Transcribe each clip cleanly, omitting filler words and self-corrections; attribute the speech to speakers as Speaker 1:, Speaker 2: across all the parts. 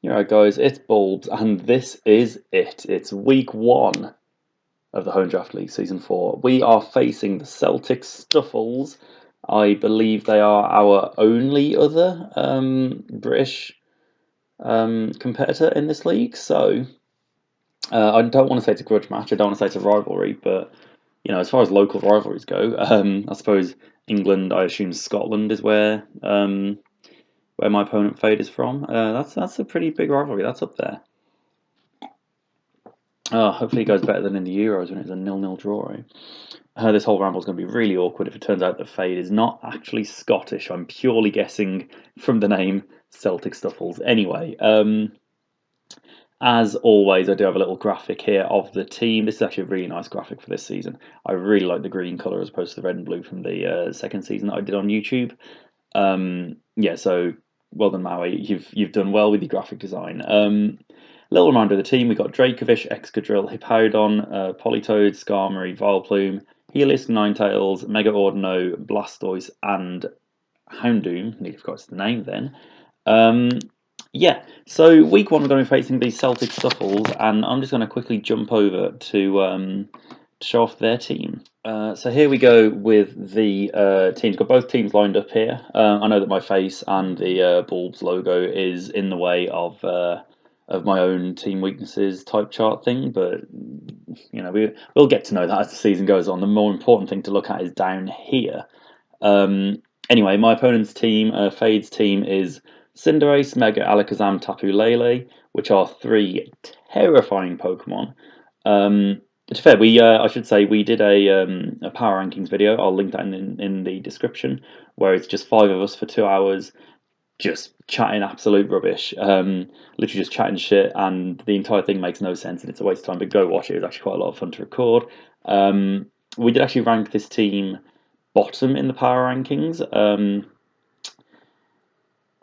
Speaker 1: Alright guys, it's Bulbs, and this is it. It's week one of the Home Draft League Season 4. We are facing the Celtic Stuffuls. I believe they are our only other British competitor in this league, so I don't want to say it's a grudge match, I don't want to say it's a rivalry, but as far as local rivalries go, I suppose England, I assume Scotland is where my opponent Fade is from. That's a pretty big rivalry. That's up there. Hopefully it goes better than in the Euros when it was a 0-0 draw. Right? This whole ramble is going to be really awkward if it turns out that Fade is not actually Scottish. I'm purely guessing from the name Celtic Stuffuls. Anyway, as always, I do have a little graphic here of the team. This is actually a really nice graphic for this season. I really like the green colour as opposed to the red and blue from the second season that I did on YouTube. Yeah, so well done, Maui. You've done well with your graphic design. Little reminder of the team: we got Dracovish, Excadrill, Hippowdon, Politoed, Skarmory, Vileplume, Helios, Ninetales, Mega Ordino, Blastoise, and Houndoom. Nearly forgot the name then. Yeah, so week one we're going to be facing the Celtic Stuffuls, and I'm just going to quickly jump over to show off their team. So here we go with the teams. Got both teams lined up here. I know that my face and the Bulbs logo is in the way of my own team weaknesses type chart thing, but we'll get to know that as the season goes on. The more important thing to look at is down here. Anyway, my opponent's team, Fade's team, is Cinderace, Mega Alakazam, Tapu Lele, which are three terrifying Pokemon. To be fair, I should say we did a power rankings video. I'll link that in the description, where it's just 5 of us for 2 hours, just chatting absolute rubbish, literally just chatting shit, and the entire thing makes no sense and it's a waste of time. But go watch it; it was actually quite a lot of fun to record. We did actually rank this team bottom in the power rankings.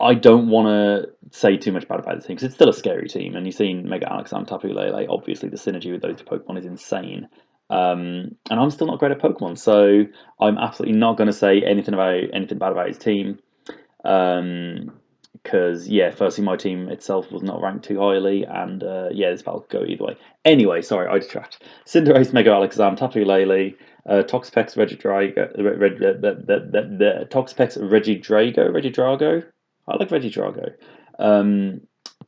Speaker 1: I don't want to say too much bad about this team because it's still a scary team, and you've seen Mega Alakazam, Tapu Lele. Obviously, the synergy with those two Pokemon is insane. And I'm still not great at Pokemon, so I'm absolutely not going to say anything bad about his team. Because firstly, my team itself was not ranked too highly, and this battle could go either way. Anyway, sorry, I detract. Cinderace, Mega Alakazam, Tapu Lele, Toxapex, Regidrago. I like Regidrago.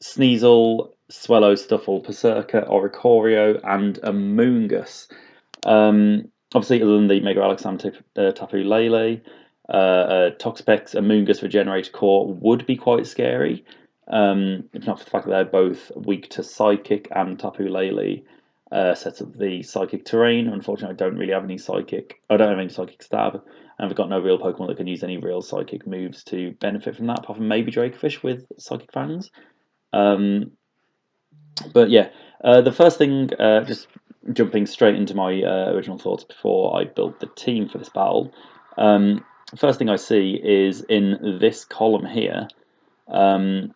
Speaker 1: Sneasel, Swellow, Stuffle, Berserker, Oricorio, and Amoonguss. Obviously, other than the Mega Alakazam, Tapu Lele, Toxapex, Amoonguss, Regenerator Core would be quite scary. If not for the fact that they're both weak to Psychic, and Tapu Lele sets up the Psychic terrain. Unfortunately, I don't really have any Psychic. I don't have any Psychic Stab. And we've got no real Pokemon that can use any real Psychic moves to benefit from that, apart from maybe Dracovish with Psychic Fangs. But yeah, the first thing, just jumping straight into my original thoughts before I built the team for this battle. First thing I see is in this column here. I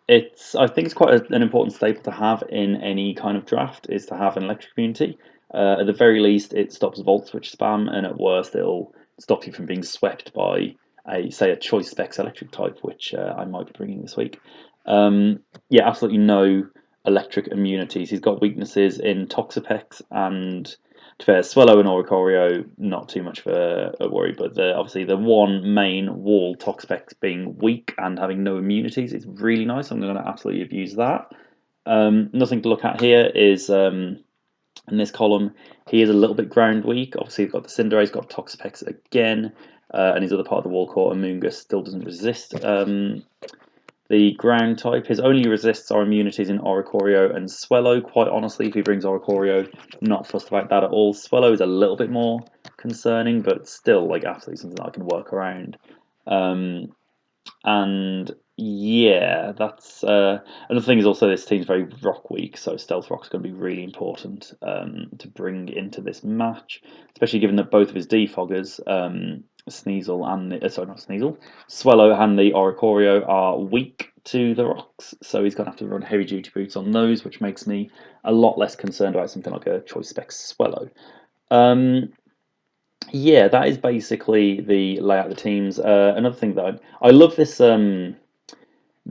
Speaker 1: think it's quite an important staple to have in any kind of draft is to have an electric immunity. At the very least, it stops Volt Switch spam, and at worst, it'll stop you from being swept by a choice specs electric type, which I might be bringing this week. Absolutely no electric immunities. He's got weaknesses in Toxapex and, to be fair, Swellow and Oricorio, not too much of a worry, but obviously the one main wall, Toxapex, being weak and having no immunities is really nice. I'm going to absolutely abuse that. Nothing to look at here is in this column, he is a little bit ground weak. Obviously, he's got the Cinderace, he's got Toxapex again, and his other part of the wall core, Amoonguss, still doesn't resist the ground type. His only resists are immunities in Oricorio and Swellow. Quite honestly, if he brings Oricorio, not fussed about that at all. Swellow is a little bit more concerning, but still, absolutely something that I can work around. And yeah, that's another thing is also this team's very rock weak, so Stealth Rock's going to be really important to bring into this match, especially given that both of his defoggers, Sneasel and not Sneasel, Swellow and the Oricorio are weak to the rocks, so he's going to have to run heavy duty boots on those, which makes me a lot less concerned about something like a Choice Spec Swellow. Yeah, that is basically the layout of the teams. Another thing that I love this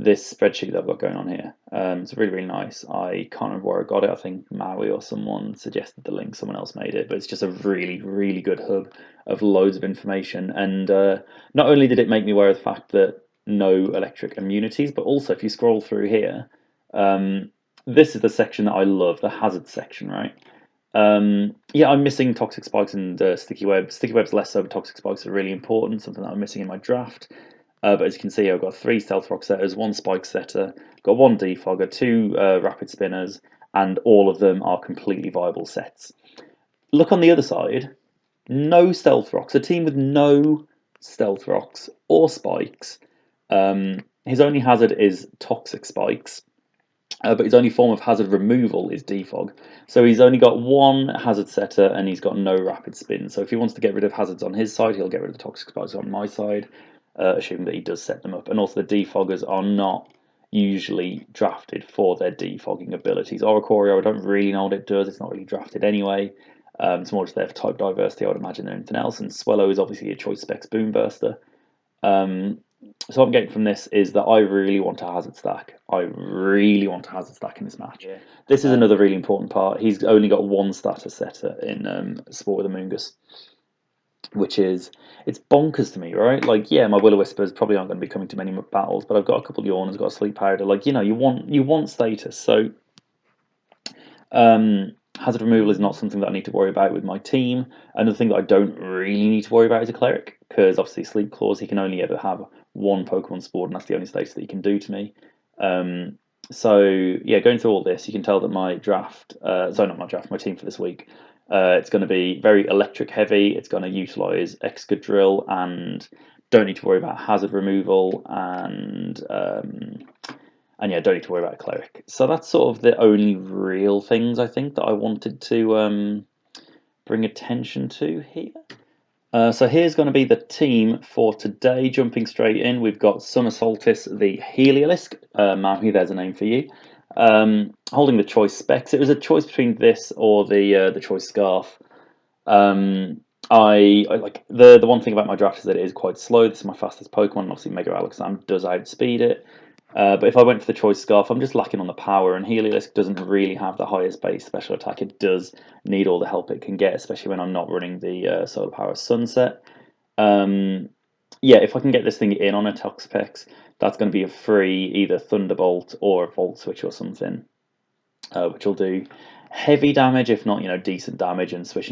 Speaker 1: this spreadsheet that I've got going on here. It's really, really nice. I can't remember where I got it. I think Maui or someone suggested the link. Someone else made it, but it's just a really, really good hub of loads of information. And not only did it make me aware of the fact that no electric immunities, but also if you scroll through here, this is the section that I love, the hazard section, right? Yeah, I'm missing toxic spikes and sticky webs. Sticky webs less so, but toxic spikes are really important, something that I'm missing in my draft. But as you can see, I've got 3 stealth rock setters, 1 spike setter, got 1 defogger, 2 rapid spinners, and all of them are completely viable sets. Look on the other side, no stealth rocks, a team with no stealth rocks or spikes. His only hazard is toxic spikes. But his only form of hazard removal is defog. So he's only got 1 hazard setter and he's got no rapid spin. So if he wants to get rid of hazards on his side, he'll get rid of the toxic spikes on my side, assuming that he does set them up. And also the defoggers are not usually drafted for their defogging abilities. Oricorio, I don't really know what it does. It's not really drafted anyway. It's more just there for type diversity, I would imagine, than anything else. And Swallow is obviously a choice specs boom burster. So what I'm getting from this is that I really want a hazard stack. I really want a hazard stack in this match.
Speaker 2: Yeah.
Speaker 1: This is another really important part. He's only got 1 starter setter in Sport with the Moongus, which is, it's bonkers to me, right? Like, yeah, my Will-O-Whispers probably aren't going to be coming to many battles, but I've got a couple of Yawners, I've got a Sleep Powder. Like, you know, you want status. So hazard removal is not something that I need to worry about with my team. Another thing that I don't really need to worry about is a cleric, because obviously Sleep Claws, he can only ever have 1 Pokemon Sport, and that's the only status that he can do to me. So yeah, going through all this, you can tell that my draft, sorry, not my draft, my team for this week, it's going to be very electric heavy. It's going to utilize Excadrill and don't need to worry about hazard removal, and yeah, don't need to worry about a cleric. So that's sort of the only real things I think that I wanted to bring attention to here. So here's going to be the team for today. Jumping straight in, we've got Summer Solstice, the Heliolisk. Maui, there's a name for you. Holding the choice specs. It was a choice between this or the choice scarf. I like the one thing about my draft is that it is quite slow. This is my fastest Pokemon. Obviously, Mega Alakazam does outspeed it. But if I went for the choice scarf, I'm just lacking on the power, and Heliolisk doesn't really have the highest base special attack. It does need all the help it can get, especially when I'm not running the Solar Power Sunset. Yeah, if I can get this thing in on a Toxapex, that's going to be a free either Thunderbolt or a Volt Switch or something, which will do heavy damage, if not, decent damage, and switch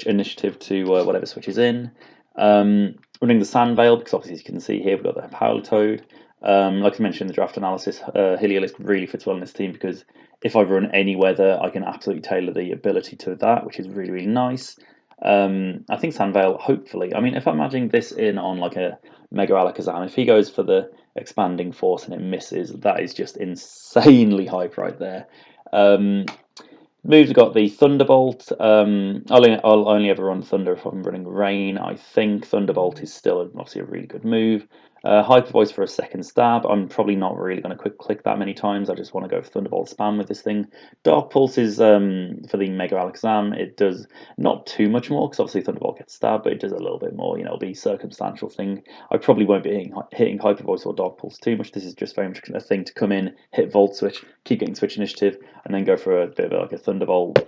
Speaker 1: initiative to whatever switches in. Running the Sand Veil, because obviously as you can see here, we've got the Howler like I mentioned in the draft analysis, Heliolisk really fits well in this team because if I run any weather, I can absolutely tailor the ability to that, which is really, really nice. I think Sandvale, hopefully, I mean, if I'm adding this in on like a Mega Alakazam, if he goes for the expanding force and it misses, that is just insanely hype right there. Moves have got the Thunderbolt. I'll only ever run Thunder if I'm running Rain. I think Thunderbolt is still obviously a really good move. Hyper Voice for a second stab. I'm probably not really going to quick click that many times. I just want to go for Thunderbolt spam with this thing. Dark Pulse is for the Mega Alakazam. It does not too much more because obviously Thunderbolt gets stabbed, but it does a little bit more. It'll be a circumstantial thing. I probably won't be hitting Hyper Voice or Dark Pulse too much. This is just very much a thing to come in, hit Volt Switch, keep getting Switch Initiative, and then go for a bit of like a Thunderbolt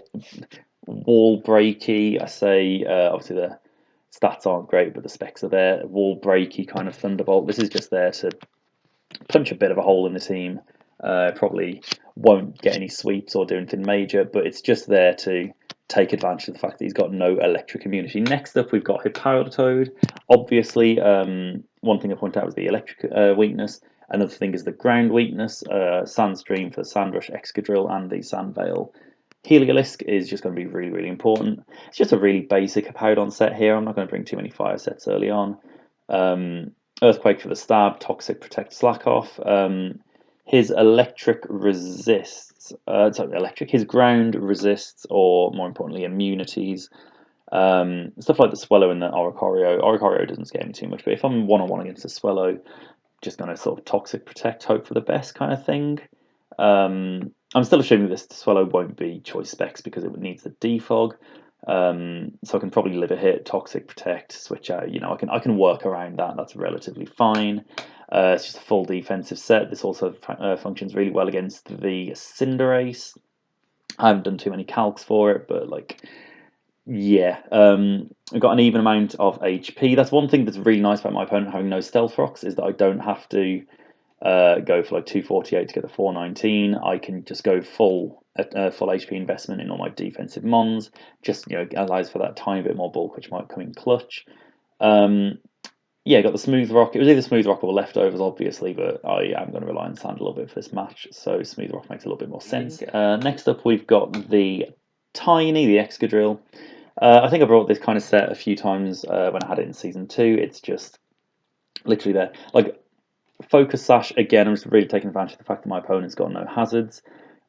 Speaker 1: wall breaky. I say obviously the stats aren't great, but the specs are there. Wall breaky kind of Thunderbolt. This is just there to punch a bit of a hole in the team. Probably won't get any sweeps or do anything major, but it's just there to take advantage of the fact that he's got no electric immunity. Next up, we've got Hippowdatoad. Obviously, one thing I point out was the electric weakness. Another thing is the ground weakness. Sandstream for Sandrush, Excadrill, and the Sand Veil. Heliolisk is just going to be really, really important. It's just a really basic Hippowdon set here. I'm not going to bring too many fire sets early on. Earthquake for the stab, Toxic, Protect, Slack off. His electric resists, his ground resists, or more importantly, immunities. Stuff like the Swallow and the Oricorio. Oricorio doesn't scare me too much, but if I'm one-on-one against a Swallow, just going to sort of Toxic, Protect, hope for the best kind of thing. I'm still assuming this Swallow won't be choice specs because it needs the defog. So I can probably live a hit, Toxic, Protect, switch out. I can work around that. That's relatively fine. It's just a full defensive set. This also functions really well against the Cinderace. I haven't done too many calcs for it, but like, yeah, I've got an even amount of HP. That's one thing that's really nice about my opponent having no Stealth Rocks, is that I don't have to go for like 248 to get the 419. I can just go full HP investment in all my defensive mons. Just, allows for that tiny bit more bulk, which might come in clutch. Yeah, got the Smooth Rock. It was either Smooth Rock or Leftovers, obviously, but I am going to rely on Sand a little bit for this match, so Smooth Rock makes a little bit more sense. Next up, we've got the Excadrill. I think I brought this kind of set a few times when I had it in Season 2. It's just literally there. Like, Focus Sash, again, I'm just really taking advantage of the fact that my opponent's got no hazards,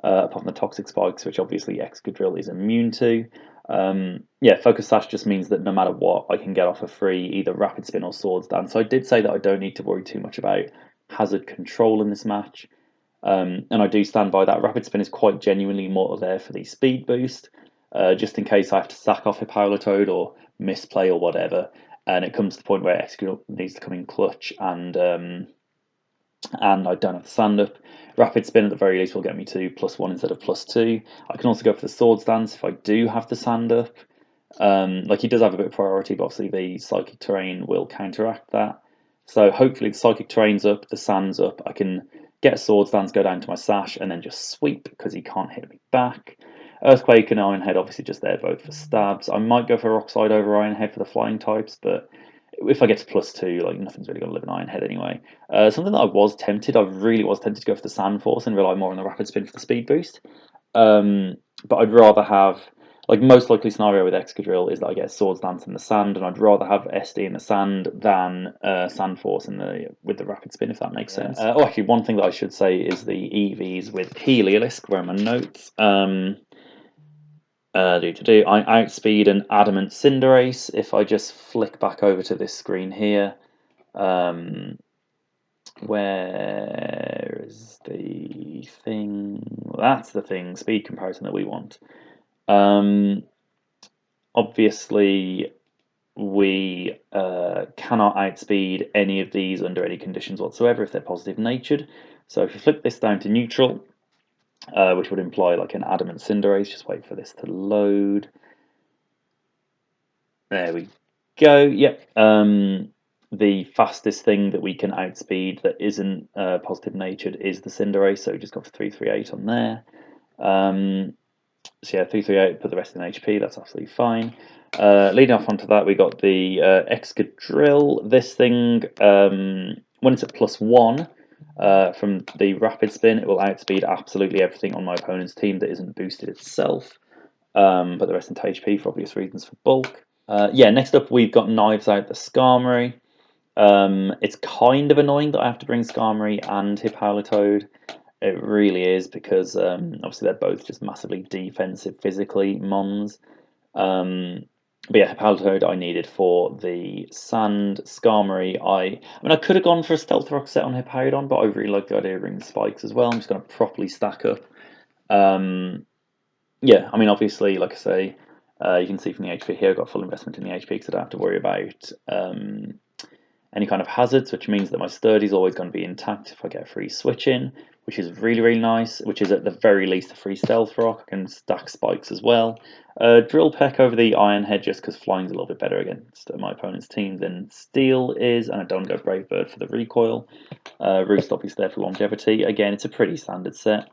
Speaker 1: apart from the Toxic Spikes, which obviously Excadrill is immune to. Yeah, Focus Sash just means that no matter what, I can get off a free either Rapid Spin or Swords Dance. So I did say that I don't need to worry too much about hazard control in this match. And I do stand by that. Rapid Spin is quite genuinely more there for the speed boost, just in case I have to sack off a Hippolytoad or misplay or whatever, and it comes to the point where Excadrill needs to come in clutch and I don't have the Sand Up. Rapid Spin at the very least will get me to +1 instead of +2. I can also go for the Swords Dance if I do have the Sand Up. Like, he does have a bit of priority, but obviously the Psychic Terrain will counteract that. So hopefully the Psychic Terrain's up, the Sand's up, I can get a Swords Dance, go down to my Sash, and then just sweep because he can't hit me back. Earthquake and Iron Head obviously just there both for stabs. I might go for Rock Slide over Iron Head for the flying types, but if I get to +2, like, nothing's really going to live in Iron Head anyway. Something that I really was tempted to go for the Sand Force and rely more on the Rapid Spin for the speed boost. But I'd rather have, like, most likely scenario with Excadrill is that I get Swords Dance in the sand, and I'd rather have SD in the sand than Sand Force with the Rapid Spin, if that makes sense. Actually, one thing that I should say is the EVs with Heliolisk, where are my notes? I outspeed an Adamant Cinderace. If I just flick back over to this screen here, where is the thing? Well, that's the thing, speed comparison that we want. Obviously, we cannot outspeed any of these under any conditions whatsoever if they're positive natured. So if you flip this down to neutral, which would imply like an Adamant Cinderace. Just wait for this to load. There we go. Yep. The fastest thing that we can outspeed that isn't positive natured is the Cinderace, so we just got 338 on there. So yeah, 338, put the rest in HP, that's absolutely fine. Leading off onto that, we got the Excadrill. This thing, when it's at +1, from the Rapid Spin, it will outspeed absolutely everything on my opponent's team that isn't boosted itself, but the rest into HP for obvious reasons for bulk. Yeah, next up we've got Knives Out the Skarmory. It's kind of annoying that I have to bring Skarmory and Hippolytoad. It really is, because obviously they're both just massively defensive physically mons. But yeah, Hippolytoad I needed for the Sand. Skarmory, I mean, I could have gone for a Stealth Rock set on Hippowdon, but I really like the idea of bringing the spikes as well. I'm just going to properly stack up. Yeah, I mean, obviously, like I say, you can see from the HP here, I've got full investment in the HP because I don't have to worry about any kind of hazards, which means that my sturdy is always going to be intact if I get a free switch in, which is really, really nice, which is at the very least a free Stealth Rock. I can stack spikes as well. Drill Peck over the Iron Head just because flying's a little bit better against my opponent's team than Steel is, and I don't go Brave Bird for the recoil. Roost obviously there for longevity. Again, it's a pretty standard set.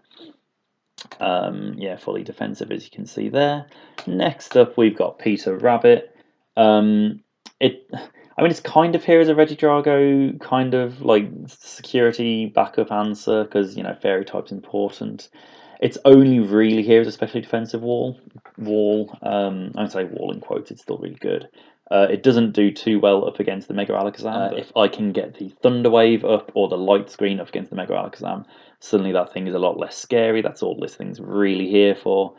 Speaker 1: Yeah, fully defensive as you can see there. Next up, we've got Peter Rabbit. I mean, it's kind of here as a Regidrago, kind of like security backup answer, because, you know, Fairy type's important. It's only really here as a specially defensive wall. I would say wall in quotes, it's still really good. It doesn't do too well up against the Mega Alakazam. If I can get the Thunder Wave up or the Light Screen up against the Mega Alakazam, suddenly that thing is a lot less scary. That's all this thing's really here for.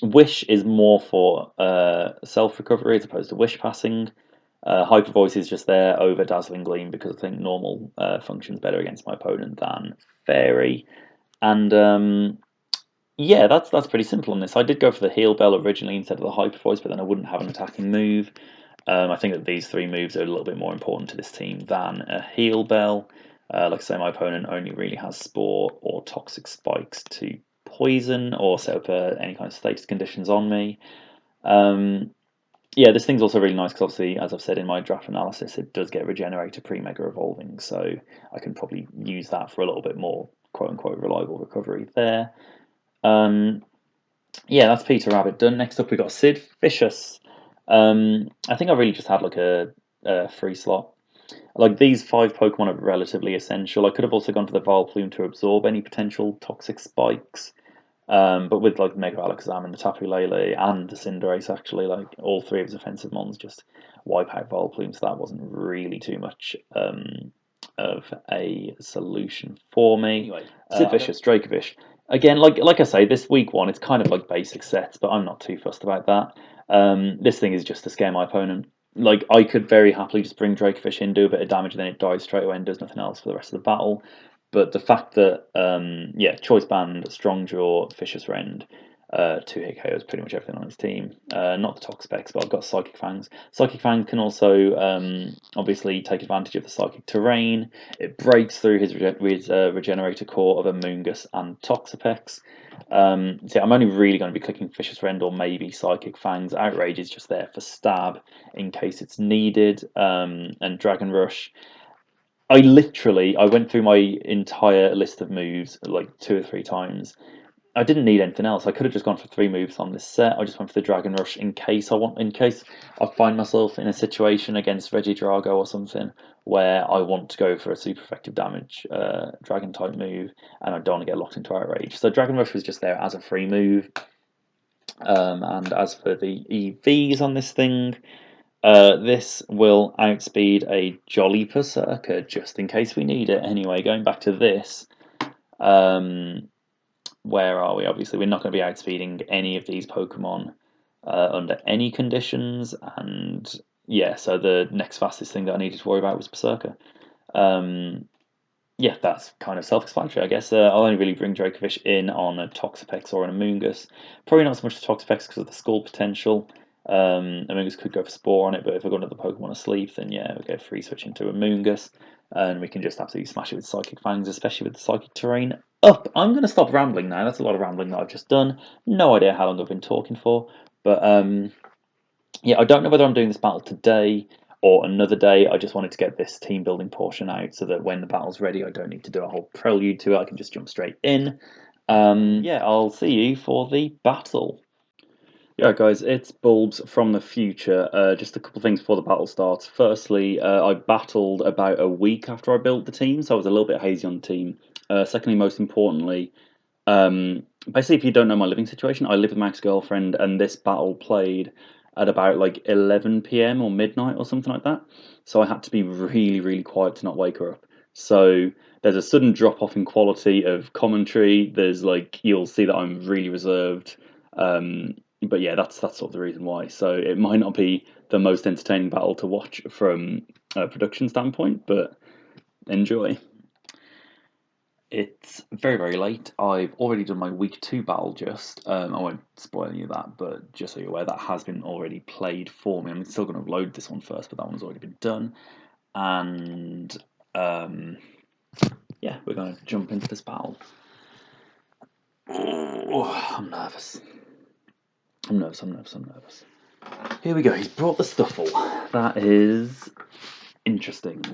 Speaker 1: Wish is more for self-recovery as opposed to Wish passing. Hyper Voice is just there over Dazzling Gleam because I think normal functions better against my opponent than Fairy. And yeah, that's pretty simple on this. I did go for the Heal Bell originally instead of the Hyper Voice, but then I wouldn't have an attacking move. I think that these 3 moves are a little bit more important to this team than a heal bell. Like I say, my opponent only really has Spore or Toxic Spikes to poison or set up any kind of status conditions on me. Yeah, this thing's also really nice because obviously, as I've said in my draft analysis, it does get Regenerator pre-Mega Evolving, so I can probably use that for a little bit more quote-unquote reliable recovery there. Yeah, that's Peter Rabbit done. Next up, we got Sid Vicious. I think I really just had like a free slot. Like these 5 Pokemon are relatively essential. I could have also gone for the Vileplume to absorb any potential toxic spikes. But with like Mega Alakazam and the Tapu Lele and the Cinderace, actually, like all 3 of his offensive mons just wipe out Vileplume, so that wasn't really too much of a solution for me. Anyway, Sid Vicious, Dracovish. Again, like I say, this week 1, it's kind of like basic sets, but I'm not too fussed about that. This thing is just to scare my opponent. Like, I could very happily just bring Dracovish in, do a bit of damage, and then it dies straight away and does nothing else for the rest of the battle. But the fact that, yeah, Choice Band, Strong Jaw, Vicious Rend, 2 hit KOs, pretty much everything on his team. Not the Tox specs, but I've got Psychic Fangs. Psychic Fangs can also obviously take advantage of the Psychic Terrain. It breaks through his Regenerator core of Amoonguss and Toxapex. So yeah, I'm only really going to be clicking Vicious Rend or maybe Psychic Fangs. Outrage is just there for stab in case it's needed, and Dragon Rush. I went through my entire list of moves like 2 or 3 times. I didn't need anything else. I could have just gone for 3 moves on this set. I just went for the Dragon Rush in case I find myself in a situation against Regidrago or something where I want to go for a super effective damage Dragon type move and I don't want to get locked into Outrage. So Dragon Rush was just there as a free move. And as for the EVs on this thing, this will outspeed a Jolly Berserker, just in case we need it. Anyway, going back to this, where are we? Obviously, we're not going to be outspeeding any of these Pokemon under any conditions, and yeah, so the next fastest thing that I needed to worry about was Berserker. Yeah, that's kind of self-explanatory, I guess. I'll only really bring Dracovish in on a Toxapex or an Amoonguss. Probably not so much the Toxapex because of the Skull potential. Amoonguss could go for Spore on it, but if we've got another Pokemon asleep, then yeah, we'll get free switch into Amoonguss, and we can just absolutely smash it with Psychic Fangs, especially with the Psychic Terrain up. I'm going to stop rambling now. That's a lot of rambling that I've just done. No idea how long I've been talking for, but yeah, I don't know whether I'm doing this battle today or another day. I just wanted to get this team building portion out so that when the battle's ready, I don't need to do a whole prelude to it. I can just jump straight in. Yeah, I'll see you for the battle. Yeah, guys, it's Bulbs from the future. Just a couple of things before the battle starts. Firstly, I battled about a week after I built the team, so I was a little bit hazy on the team. Secondly, most importantly, basically, if you don't know my living situation, I live with my ex-girlfriend, and this battle played at about like 11 p.m. or midnight or something like that. So I had to be really, really quiet to not wake her up. So there's a sudden drop off in quality of commentary. There's like you'll see that I'm really reserved. But yeah, that's sort of the reason why. So it might not be the most entertaining battle to watch from a production standpoint, but enjoy. It's very, very late. I've already done my week 2 battle just. I won't spoil any of that, but just so you're aware, that has been already played for me. I'm still going to upload this one first, but that one's already been done. And yeah, we're going to jump into this battle. Oh, I'm nervous. I'm nervous. Here we go. He's brought the Stufful. That is interesting.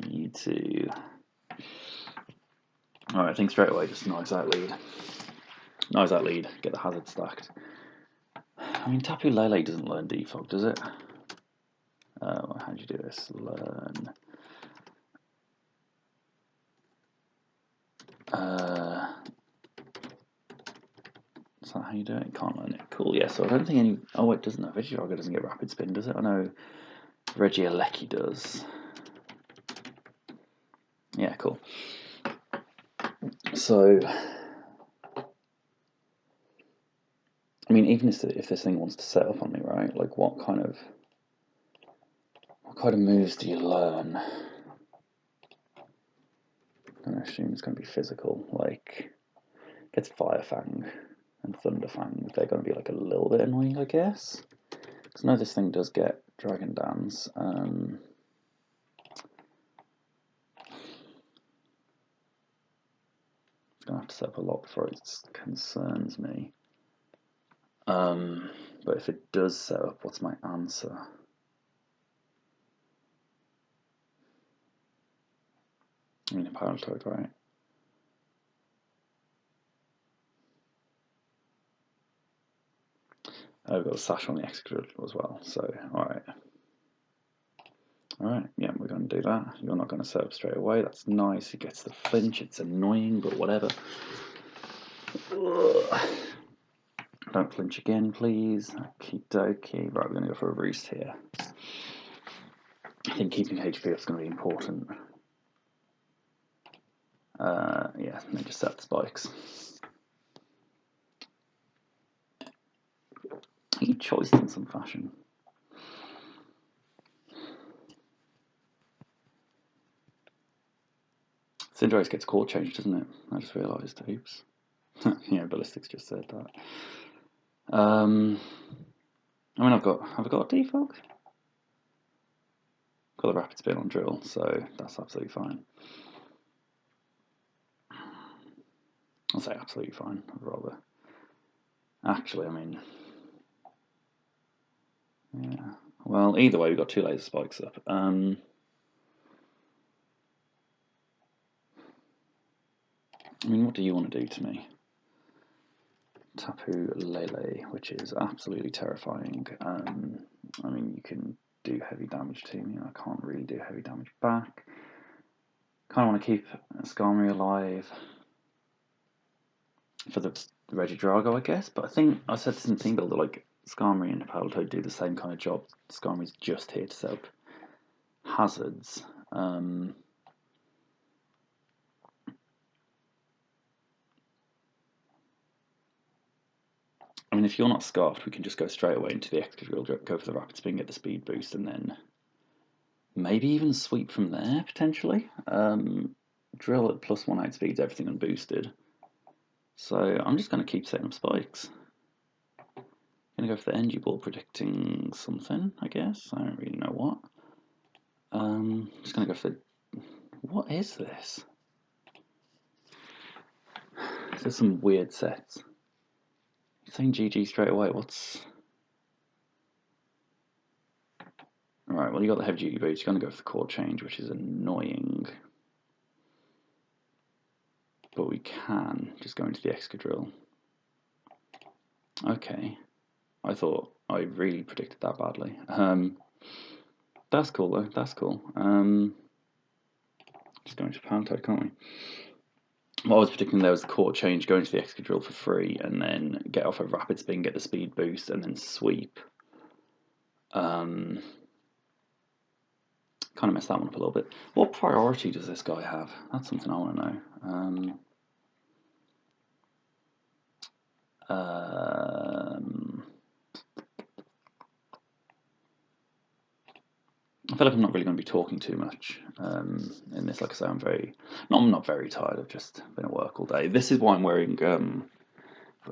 Speaker 1: You two. Alright, I think straight away just knives out lead. Knives out lead. Get the hazard stacked. I mean, Tapu Lele doesn't learn Defog, does it? How do you do this? Learn. Is that how you do it? Can't learn it. Cool, yeah, so I don't think any... Oh, it doesn't. Regidrago doesn't get Rapid Spin, does it? I know Regieleki does. Yeah, cool. So... I mean, even if this thing wants to set up on me, right? Like, what kind of moves do you learn? I'm going to assume it's going to be physical. Like, gets Fire Fang and Thunder Fang. They're going to be like a little bit annoying, I guess. Because I know this thing does get Dragon Dance. It's going to have to set up a lot before it concerns me. But if it does set up, what's my answer? I mean, a Paratoad, right? I've got a sash on the execute as well, so alright. Alright, yeah, we're going to do that. You're not going to set up straight away, that's nice. He gets the flinch, it's annoying, but whatever. Ugh. Don't flinch again, please. Okie dokie. Right, we're going to go for a roost here. I think keeping HP up is going to be important. Yeah, and then just set the spikes. He choiced in some fashion. Cinderace gets core changed, doesn't it? I just realised. Oops. Yeah, Ballistics just said that. I mean, have I got a defog? Got the rapid spin on drill, so that's absolutely fine. I'll say absolutely fine, I'd rather. Actually, I mean, yeah. Well, either way, we've got 2 laser spikes up. I mean, what do you want to do to me? Tapu Lele, which is absolutely terrifying. I mean, you can do heavy damage to me. I can't really do heavy damage back. Kind of want to keep Skarmory alive for the Regidrago, I guess. But I think I said this in Teambuilder, like Skarmory and Palatoad do the same kind of job. Skarmory's just here to set up hazards. I mean, if you're not scarfed, we can just go straight away into the Excadrill, go for the rapid spin, get the speed boost, and then maybe even sweep from there, potentially. Drill at +1 outspeeds everything unboosted. So I'm just going to keep setting up spikes. Going to go for the Energy Ball, predicting something, I guess. I don't really know what. Just going to go for the... What is this? There's some weird sets. You're saying GG straight away, what's... Alright, well you got the heavy duty boots, you're going to go for the core change, which is annoying. But we can just go into the Excadrill. Okay. I thought I really predicted that badly. That's cool though, that's cool. Just go into Palatoad, can't we? What I was predicting there was the core change, go into the Excadrill for free, and then get off a rapid spin, get the speed boost, and then sweep. Kind of messed that one up a little bit. What priority does this guy have? That's something I want to know. I feel like I'm not really going to be talking too much in this. Like I say, I'm not very tired. I've just been at work all day. This is why I'm wearing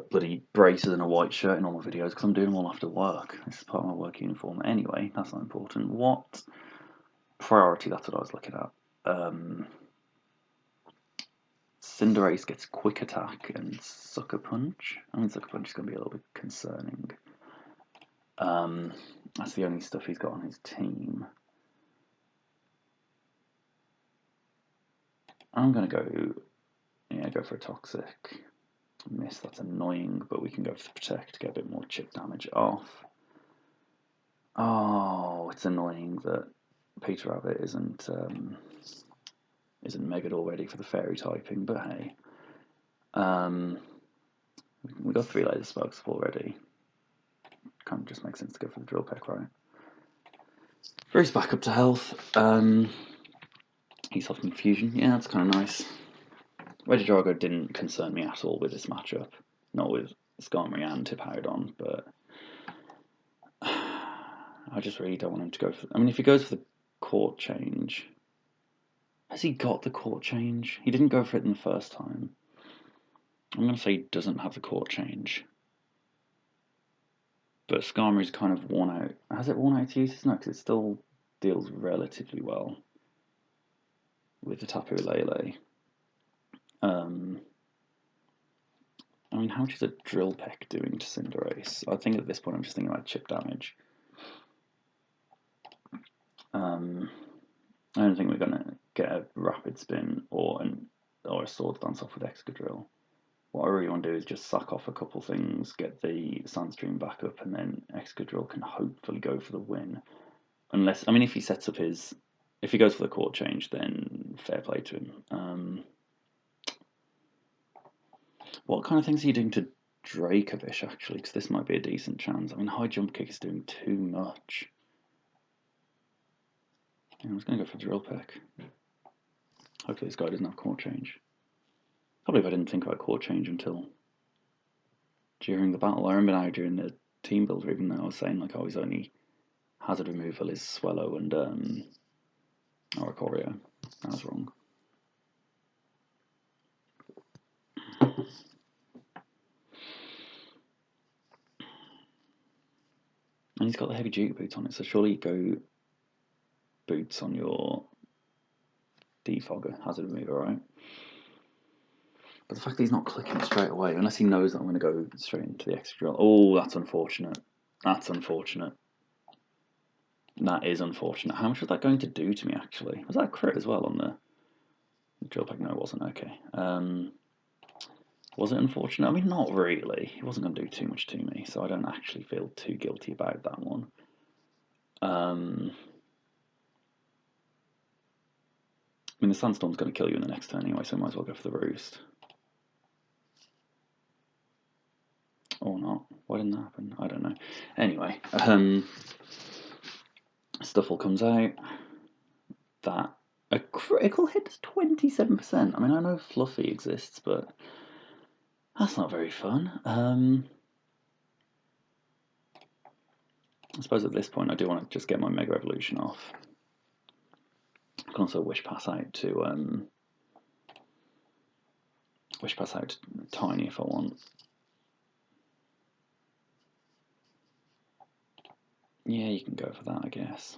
Speaker 1: bloody braces and a white shirt in all my videos, because I'm doing them all after work. This is part of my work uniform. Anyway, that's not important. What priority? That's what I was looking at. Cinderace gets quick attack and Sucker Punch. I mean, Sucker Punch is going to be a little bit concerning. That's the only stuff he's got on his team. I'm going to go for a Toxic. Miss, that's annoying, but we can go for the Protect to get a bit more chip damage off. Oh, it's annoying that Peter Rabbit isn't Megad already for the Fairy typing, but hey. We got 3 laser spikes already. Kind of just makes sense to go for the Drill Peck, right? Bruce back up to health. He's off Confusion. Yeah, that's kind of nice. Regidrago didn't concern me at all with this matchup. Not with Skarmory and Tipowdon, but I just really don't want him to go for... I mean, if he goes for the court change... Has he got the court change? He didn't go for it in the first time. I'm going to say he doesn't have the court change. But Skarmory's kind of worn out. Has it worn out its uses? No, because it still deals relatively well with the Tapu Lele. I mean, how much is a Drill Peck doing to Cinderace? I think at this point I'm just thinking about chip damage. I don't think we're going to get a Rapid Spin or a Swords Dance off with Excadrill. What I really want to do is just suck off a couple things, get the Sandstream back up, and then Excadrill can hopefully go for the win. Unless, I mean, if he sets up if he goes for the court change, then fair play to him. What kind of things are you doing to Dracovish, actually? Because this might be a decent chance. I mean, High Jump Kick is doing too much. I'm just going to go for Drill Peck. Hopefully this guy doesn't have court change. Probably if I didn't think about court change until during the battle. I remember now during the team builder, even though I was saying like, oh, his only hazard removal is Swellow and Oricorio. I was wrong. And he's got the heavy duty boots on it, so surely you go boots on your defogger hazard remover, right? But the fact that he's not clicking straight away, unless he knows that I'm going to go straight into the extra drill. Oh, that's unfortunate. That's unfortunate. That is unfortunate. How much was that going to do to me, actually? Was that a crit as well on the drill pack? No, it wasn't. Okay. Was it unfortunate? I mean, not really. He wasn't going to do too much to me, so I don't actually feel too guilty about that one. I mean, the Sandstorm's going to kill you in the next turn anyway, so I might as well go for the Roost. Or not. Why didn't that happen? I don't know. Anyway, Stufful comes out. That a critical hit is 27%. I mean, I know Fluffy exists, but that's not very fun. I suppose at this point I do want to just get my Mega Evolution off. I can also Wish Pass out to Tiny if I want. Yeah, you can go for that, I guess.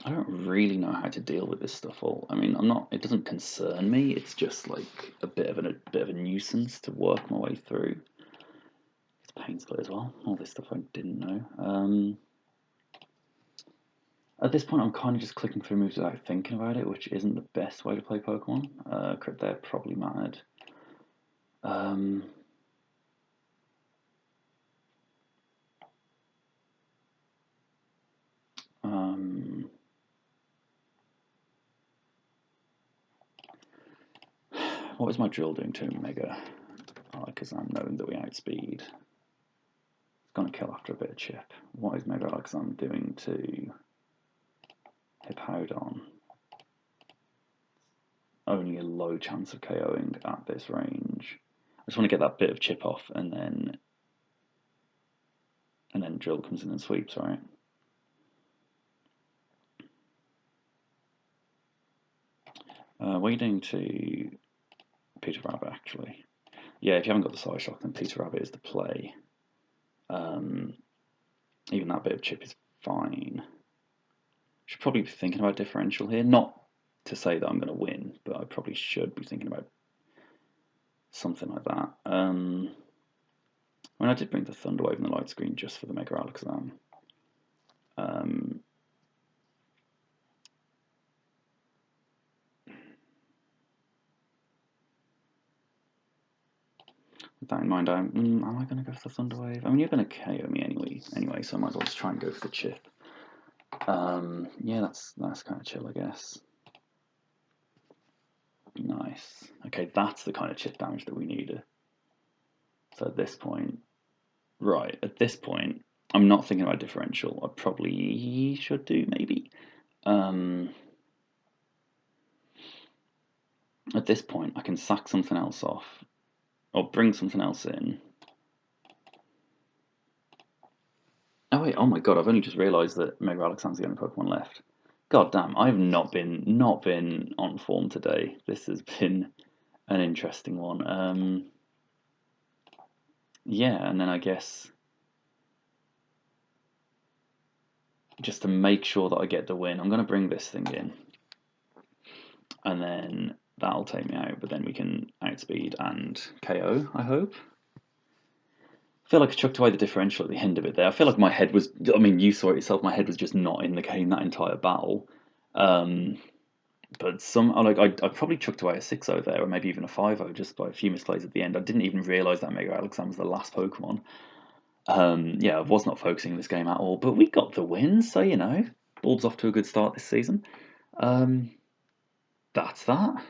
Speaker 1: I don't really know how to deal with this Stufful. I mean, it doesn't concern me. It's just like a bit of a nuisance to work my way through. It's Pain Split as well. All this stuff I didn't know. At this point, I'm kind of just clicking through moves without thinking about it, which isn't the best way to play Pokemon. Crit there probably mattered. What was my drill doing to Mega Alakazam, knowing that we outspeed? It's going to kill after a bit of chip. What is Mega Alakazam doing to Hippowdon? Only a low chance of KOing at this range. I just want to get that bit of chip off, and then Drill comes in and sweeps, right? What are you doing to Peter Rabbit, actually? Yeah, if you haven't got the Side Shock, then Peter Rabbit is the play. Even that bit of chip is fine. Should probably be thinking about differential here. Not to say that I'm going to win, but I probably should be thinking about something like that. I mean, I did bring the Thunder Wave and the Light Screen just for the Mega Alakazam. With that in mind, am I going to go for the Thunder Wave? I mean, you're going to KO me anyway, so I might as well just try and go for the chip. Yeah, that's kind of chill, I guess. Nice. Okay, that's the kind of chip damage that we needed. So at this point, I'm not thinking about differential. I probably should do, maybe. At this point, I can sack something else off, or bring something else in. Oh wait, oh my god, I've only just realised that Mega Alakazam's the only Pokemon left. God damn, I've not been on form today. This has been an interesting one. Yeah, and then I guess just to make sure that I get the win, I'm going to bring this thing in, and then that'll take me out, but then we can outspeed and KO, I hope. I feel like I chucked away the differential at the end of it there. I feel like my head was, I mean, you saw it yourself, my head was just not in the game that entire battle. But I probably chucked away a 6-0 there, or maybe even a 5-0 just by a few misplays at the end. I didn't even realise that Mega Alexam was the last Pokemon. Yeah, I was not focusing this game at all, but we got the win, so you know, Bulb's off to a good start this season. That's that.